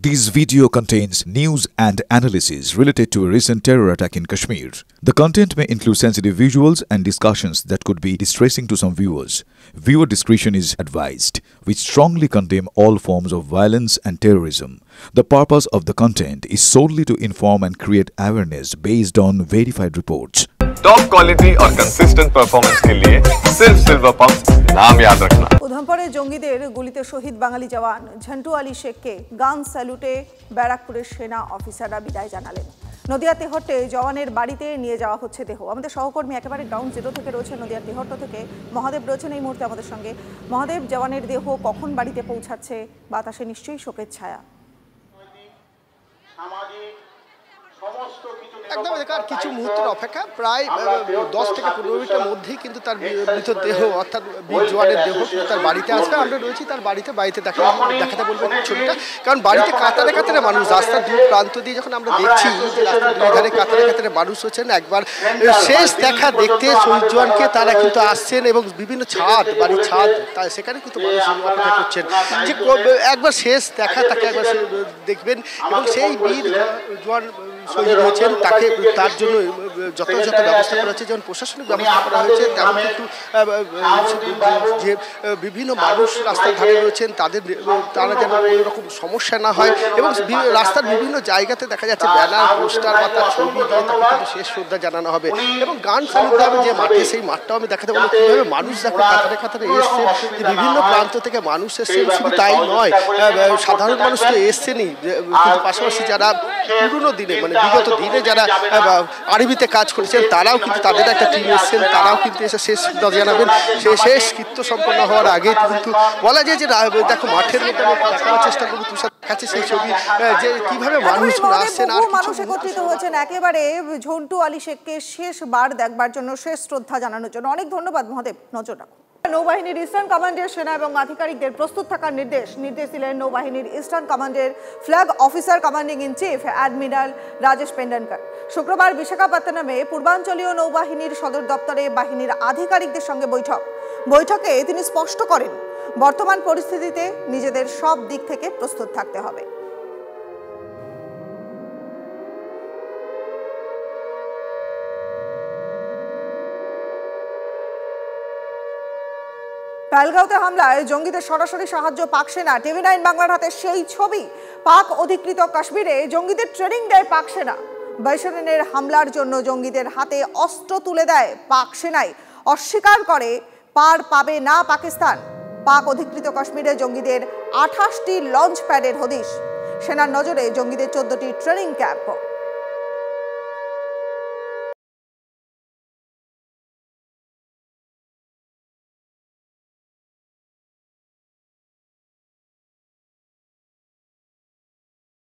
This video contains news and analysis related to a recent terror attack in Kashmir. The content may include sensitive visuals and discussions that could be distressing to some viewers. Viewer discretion is advised. We strongly condemn all forms of violence and terrorism. The purpose of the content is solely to inform and create awareness based on verified reports. Top quality और consistent performance के लिए सिर्फ silver pump नाम याद रखना। उधमपुरे জঙ্গিদের গুলিতে শহীদ বাঙালি জওয়ান ঝন্টু আলী শেখকে গান স্যালুটে ব্যারাকপুরের সেনা অফিসাররা বিদায় জানালেন। নদিয়া তেহট্টে জওয়ানের বাড়িতে নিয়ে যাওয়া হচ্ছে দেহ। আমাদের সহকর্মী একেবারে গ্রাউন্ড জিরো থেকে রয়েছে নদিয়া তেহট্ট থেকে মহাদেব রয়েছেন এই মুহূর্তে আমাদের সঙ্গে। মহাদেব, জওয়ানের দেহ কখন বাড়িতে পৌঁছাচ্ছে? বাতাসে নিশ্চয়ই শোকের ছায়া। একদম কিছু মুহূর্তের অপেক্ষা, প্রায় 10 থেকে 15 মিনিটের মধ্যেই কিন্তু তার মৃতদেহ অর্থাৎ বীর জওয়ানের দেহ তার বাড়িতে আসবে। আমরা রয়েছি তার বাড়িতে দেখাতে বলবো ছবিটা, কারণ বাড়িতে কাতারে কাতারে মানুষ, রাস্তার দু প্রান্ত দিয়ে যখন আমরা দেখছি যে রাস্তার দুই ধারে কাতারে কাতারে মানুষ হচ্ছেন একবার শেষ দেখা দেখতে শহীদ জওয়ানকে, তারা কিন্তু আসছেন এবং বিভিন্ন ছাদ, বাড়ির ছাদ, সেখানে কিন্তু মানুষ অপেক্ষা করছেন যে একবার শেষ দেখা, তাকে একবার দেখবেন। এবং সেই বীর জওয়ান শহীদ হয়েছেন তার জন্য যথাযথ ব্যবস্থা করা হয়েছে, যেমন প্রশাসনিক ব্যবস্থা করা হয়েছে, তেমন কিন্তু যে বিভিন্ন মানুষ রাস্তার ধারে রয়েছেন তারা যেন এরকম সমস্যা না হয়। এবং রাস্তার বিভিন্ন জায়গাতে দেখা যাচ্ছে ব্যানার, পোস্টার বা তার ছবি দিয়ে তাকে কিন্তু শেষ শ্রদ্ধা জানানো হবে। এবং গান সালুতে হবে যে মাঠে, সেই মাঠটাও আমি দেখাতে বলবো কীভাবে মানুষ দেখো কাতারে কাতারে এসছে, যে বিভিন্ন প্রান্ত থেকে মানুষ এসছেন। শুধু তাই নয়, সাধারণ মানুষ তো এসছেনই, কিন্তু পাশাপাশি যারা পুরনো দিনে মানে বিগত দিনে যারা আরবিতে কাজ করেছেন তারাও কিন্তু তাদের একটা টিম এসছেন, তারাও কিন্তু এসে শেষ শ্রদ্ধা জানাবেন। সেই শেষ কৃত্য সম্পন্ন হওয়ার আগে কিন্তু বলা যায় যে দেখো মাঠের মধ্যে দেখানোর চেষ্টা করবো, তুষার দেখাচ্ছে সেই ছবি যে কিভাবে মানুষ আসছেন আর মানুষ একত্রিত হয়েছেন একেবারে ঝন্টু আলী শেখকে শেষবার দেখবার জন্য, শেষ শ্রদ্ধা জানানোর জন্য। অনেক ধন্যবাদ মহাদেব, নজর রাখুন। নৌবাহিনীর ইস্টার্ন কমান্ডের সেনা এবং আধিকারিকদের প্রস্তুত থাকার নির্দেশ দিলেন নৌবাহিনীর ইস্টার্ন কমান্ডের flag officer commanding in chief admiral Rajesh Pendharkar. শুক্রবার বিশাখাপত্তনমে পূর্বাঞ্চলীয় নৌবাহিনীর সদর দপ্তরে বাহিনীর আধিকারিকদের সঙ্গে বৈঠকে তিনি স্পষ্ট করেন, বর্তমান পরিস্থিতিতে নিজেদের সব দিক থেকে প্রস্তুত থাকতে হবে। পাহেলগাঁওতে হামলায় জঙ্গিদের সরাসরি সাহায্য পাক সেনা। TV9 বাংলার হাতে সেই ছবি। পাক অধিকৃত কাশ্মীরে জঙ্গিদের ট্রেনিং দেয় পাক সেনা। বাইশনের হামলার জন্য জঙ্গিদের হাতে অস্ত্র তুলে দেয় পাক সেনাই। অস্বীকার করে পার পাবে না পাকিস্তান। পাক অধিকৃত কাশ্মীরে জঙ্গিদের 28টি লঞ্চ প্যাডের হদিশ। সেনার নজরে জঙ্গিদের 14টি ট্রেনিং ক্যাম্প।